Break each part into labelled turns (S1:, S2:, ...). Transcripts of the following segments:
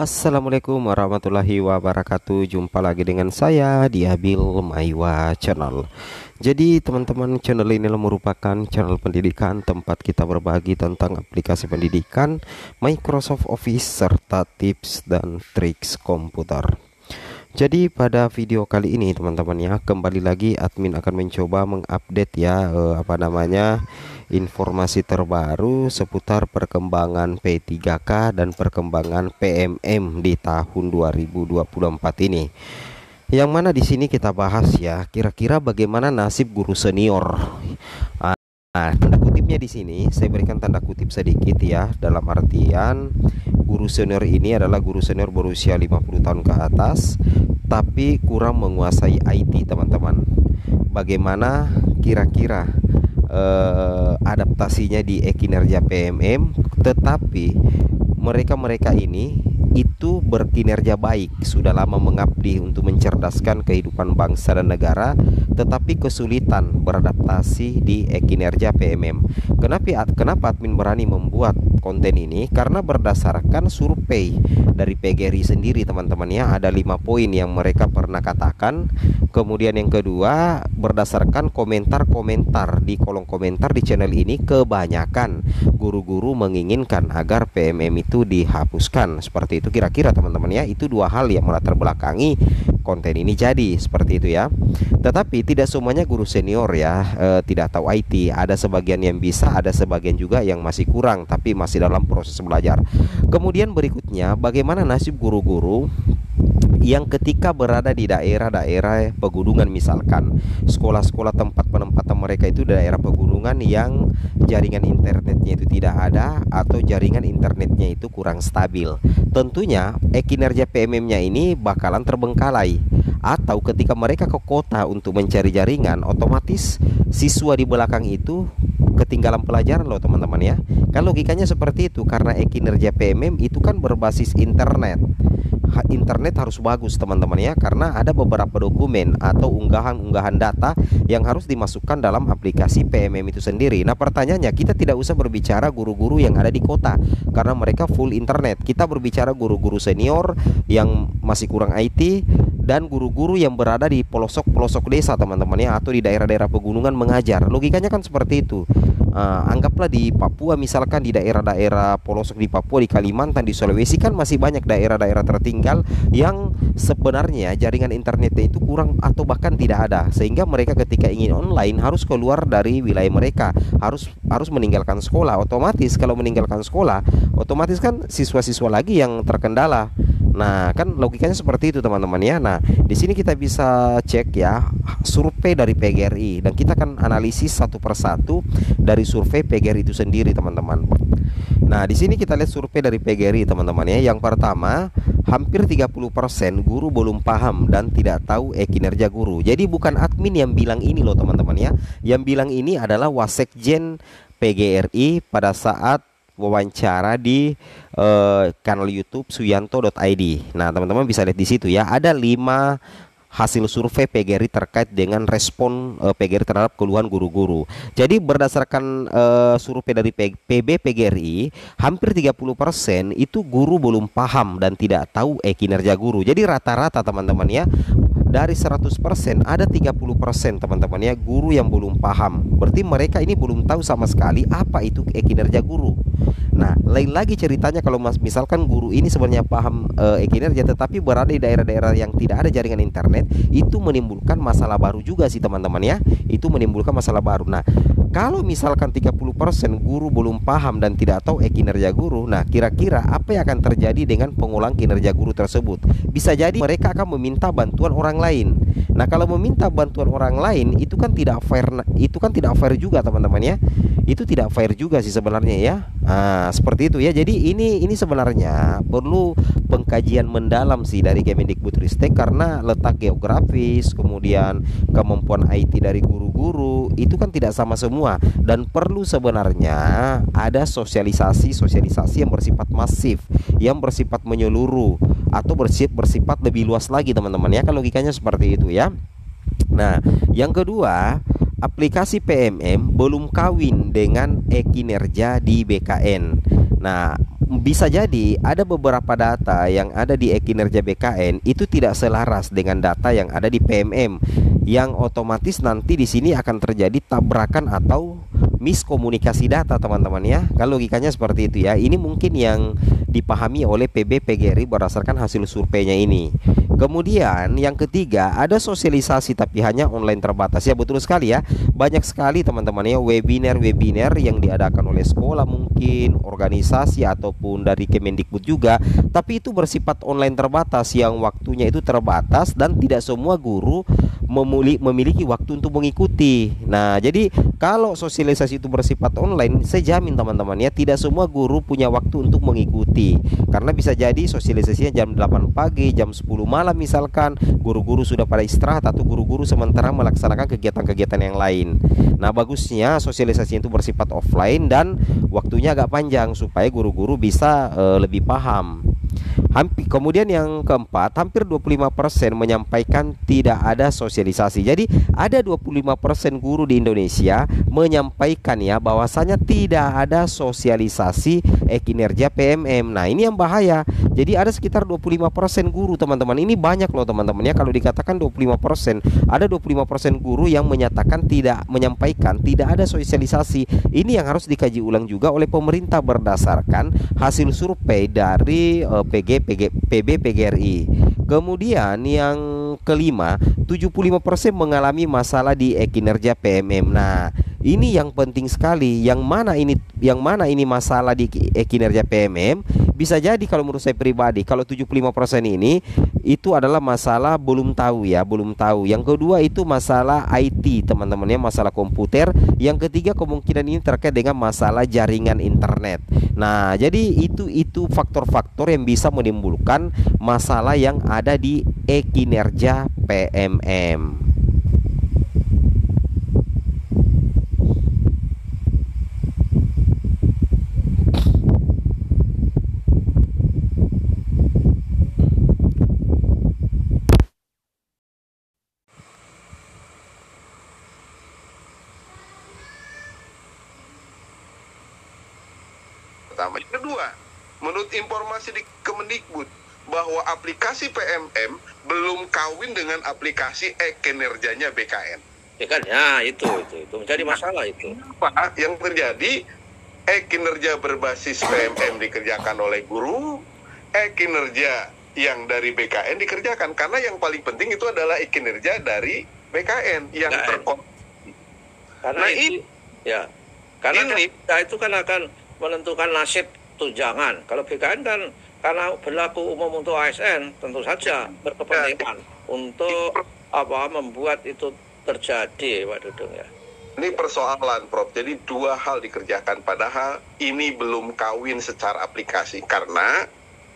S1: Assalamualaikum warahmatullahi wabarakatuh. Jumpa lagi dengan saya di Abil Maiwa Channel. Jadi teman-teman, channel ini merupakan channel pendidikan tempat kita berbagi tentang aplikasi pendidikan, Microsoft Office, serta tips dan triks komputer. Jadi pada video kali ini teman-teman ya, kembali lagi admin akan mencoba mengupdate ya informasi terbaru seputar perkembangan P3K dan perkembangan PMM di tahun 2024 ini. Yang mana di sini kita bahas ya, kira-kira bagaimana nasib guru senior. Tanda kutipnya di sini saya berikan tanda kutip sedikit ya, dalam artian guru senior ini adalah guru senior berusia 50 tahun ke atas tapi kurang menguasai IT, teman-teman. Bagaimana kira-kira adaptasinya di kinerja PMM, tetapi mereka ini itu berkinerja baik, sudah lama mengabdi untuk mencerdaskan kehidupan bangsa dan negara, tetapi kesulitan beradaptasi di kinerja PMM. Kenapa admin berani membuat konten ini? Karena berdasarkan survei dari PGRI sendiri, teman-teman ya, ada 5 poin yang mereka pernah katakan. Kemudian yang kedua, berdasarkan komentar-komentar di kolom komentar di channel ini, kebanyakan guru-guru menginginkan agar PMM itu dihapuskan. Seperti itu kira-kira teman-teman ya. Itu dua hal yang melatar belakangi konten ini jadi seperti itu ya. Tetapi tidak semuanya guru senior ya tidak tahu IT. Ada sebagian yang bisa, ada sebagian juga yang masih kurang, tapi masih dalam proses belajar. Kemudian berikutnya, bagaimana nasib guru-guru yang ketika berada di daerah-daerah pegunungan, misalkan sekolah-sekolah tempat penempatan mereka itu daerah pegunungan yang jaringan internetnya itu tidak ada atau jaringan internetnya itu kurang stabil. Tentunya kinerja PMM-nya ini bakalan terbengkalai. Atau ketika mereka ke kota untuk mencari jaringan, otomatis siswa di belakang itu ketinggalan pelajaran loh teman-teman ya. Kan logikanya seperti itu, karena kinerja PMM itu kan berbasis internet. Internet harus bagus teman-teman ya, karena ada beberapa dokumen atau unggahan-unggahan data yang harus dimasukkan dalam aplikasi PMM itu sendiri. Nah pertanyaannya, kita tidak usah berbicara guru-guru yang ada di kota karena mereka full internet. Kita berbicara guru-guru senior yang masih kurang IT dan guru-guru yang berada di pelosok-pelosok desa teman-teman ya, atau di daerah-daerah pegunungan mengajar. Logikanya kan seperti itu. Anggaplah di Papua, misalkan di daerah-daerah pelosok di Papua, di Kalimantan, di Sulawesi, kan masih banyak daerah-daerah tertinggal yang sebenarnya jaringan internetnya itu kurang atau bahkan tidak ada, sehingga mereka ketika ingin online harus keluar dari wilayah mereka, harus meninggalkan sekolah. Otomatis kalau meninggalkan sekolah, otomatis kan siswa-siswa lagi yang terkendala. Nah, kan logikanya seperti itu teman-teman ya. Nah, di sini kita bisa cek ya survei dari PGRI, dan kita akan analisis satu persatu dari survei PGRI itu sendiri, teman-teman. Nah, di sini kita lihat survei dari PGRI, teman-teman ya. Yang pertama, hampir 30% guru belum paham dan tidak tahu kinerja guru. Jadi bukan admin yang bilang ini loh, teman-teman ya. Yang bilang ini adalah Wasekjen PGRI pada saat wawancara di kanal YouTube suyanto.id. Nah, teman-teman bisa lihat di situ ya, ada 5 hasil survei PGRI terkait dengan respon PGRI terhadap keluhan guru-guru. Jadi berdasarkan survei dari PGRI, hampir 30% itu guru belum paham dan tidak tahu kinerja guru. Jadi rata-rata teman-teman ya, dari 100% ada 30% teman-teman ya guru yang belum paham. Berarti mereka ini belum tahu sama sekali apa itu kinerja guru. Nah, lain lagi ceritanya kalau misalkan guru ini sebenarnya paham kinerja tetapi berada di daerah-daerah yang tidak ada jaringan internet, itu menimbulkan masalah baru juga sih teman-teman ya. Itu menimbulkan masalah baru. Nah, kalau misalkan 30% guru belum paham dan tidak tahu kinerja guru, nah kira-kira apa yang akan terjadi dengan pengulang kinerja guru tersebut? Bisa jadi mereka akan meminta bantuan orang lain. Nah, kalau meminta bantuan orang lain itu kan tidak fair, juga teman-teman ya. Itu tidak fair juga sih sebenarnya ya. Seperti itu ya. Jadi ini sebenarnya perlu pengkajian mendalam sih dari Kemendikbudristek, karena letak geografis, kemudian kemampuan IT dari guru-guru itu kan tidak sama semua, dan perlu sebenarnya ada sosialisasi yang bersifat masif, yang bersifat menyeluruh atau bersifat lebih luas lagi teman-teman ya. Kan logikanya seperti itu ya. Nah, yang kedua, aplikasi PMM belum kawin dengan kinerja di BKN. Nah, bisa jadi ada beberapa data yang ada di e-kinerja BKN itu tidak selaras dengan data yang ada di PMM, yang otomatis nanti di sini akan terjadi tabrakan atau miskomunikasi data, teman-teman ya. Kalau logikanya seperti itu ya. Ini mungkin yang dipahami oleh PB PGRI berdasarkan hasil surveinya ini. Kemudian yang ketiga, ada sosialisasi tapi hanya online terbatas. Ya betul sekali ya. Banyak sekali teman-teman ya webinar-webinar yang diadakan oleh sekolah mungkin, organisasi ataupun dari Kemendikbud juga, tapi itu bersifat online terbatas yang waktunya itu terbatas dan tidak semua guru memiliki waktu untuk mengikuti. Nah, jadi kalau sosialisasi itu bersifat online, saya jamin teman-teman ya, tidak semua guru punya waktu untuk mengikuti. Karena bisa jadi sosialisasinya jam 8 pagi, jam 10 malam misalkan, guru-guru sudah pada istirahat atau guru-guru sementara melaksanakan kegiatan-kegiatan yang lain. Nah, bagusnya sosialisasi itu bersifat offline dan waktunya agak panjang supaya guru-guru bisa lebih paham. Kemudian yang keempat, hampir 25% menyampaikan tidak ada sosialisasi. Jadi ada 25% guru di Indonesia menyampaikan ya bahwasanya tidak ada sosialisasi kinerja PMM. Nah, ini yang bahaya. Jadi ada sekitar 25% guru, teman-teman. Ini banyak loh, teman-teman ya. Kalau dikatakan 25%, ada 25% guru yang menyatakan tidak menyampaikan tidak ada sosialisasi. Ini yang harus dikaji ulang juga oleh pemerintah berdasarkan hasil survei dari PB PGRI. Kemudian yang kelima, 75% mengalami masalah di kinerja PMM. Nah, ini yang penting sekali. Yang mana ini masalah di kinerja PMM? Bisa jadi kalau menurut saya pribadi, kalau 75% ini itu adalah masalah belum tahu ya, belum tahu. Yang kedua itu masalah IT, teman-teman ya, masalah komputer. Yang ketiga kemungkinan ini terkait dengan masalah jaringan internet. Nah, jadi itu faktor-faktor yang bisa menimbulkan masalah yang ada di kinerja PMM.
S2: Yang kedua, menurut informasi di Kemendikbud bahwa aplikasi PMM belum kawin dengan aplikasi kinerjanya BKN.
S3: Ya kan, ya itu menjadi masalah itu.
S2: Apa yang terjadi? Kinerja berbasis PMM dikerjakan oleh guru, kinerja yang dari BKN dikerjakan, karena yang paling penting itu adalah kinerja dari BKN yang terkoneksi.
S3: Karena ini ya, karena itu kan akan menentukan nasib tunjangan. Kalau BKN kan karena berlaku umum untuk ASN, tentu saja berkepentingan untuk membuat itu terjadi, Pak Dudung ya.
S2: Ini persoalan, Prof. Jadi dua hal dikerjakan, padahal ini belum kawin secara aplikasi, karena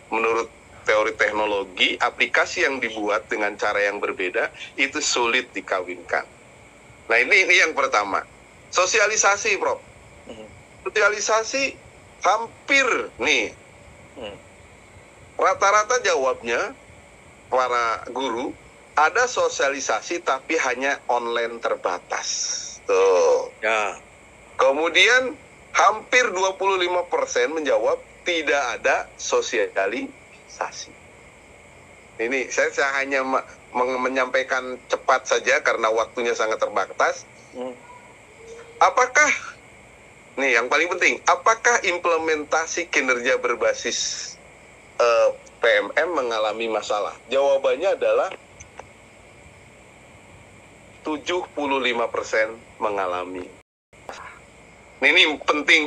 S2: menurut teori teknologi, aplikasi yang dibuat dengan cara yang berbeda itu sulit dikawinkan. Nah, ini yang pertama. Sosialisasi, Prof. Sosialisasi hampir nih rata-rata jawabnya para guru ada sosialisasi tapi hanya online terbatas tuh
S3: ya.
S2: Kemudian hampir 25% menjawab tidak ada sosialisasi. Ini saya hanya menyampaikan cepat saja karena waktunya sangat terbatas. Apakah nih yang paling penting, apakah implementasi kinerja berbasis PMM mengalami masalah? Jawabannya adalah 75% mengalami. Ini penting.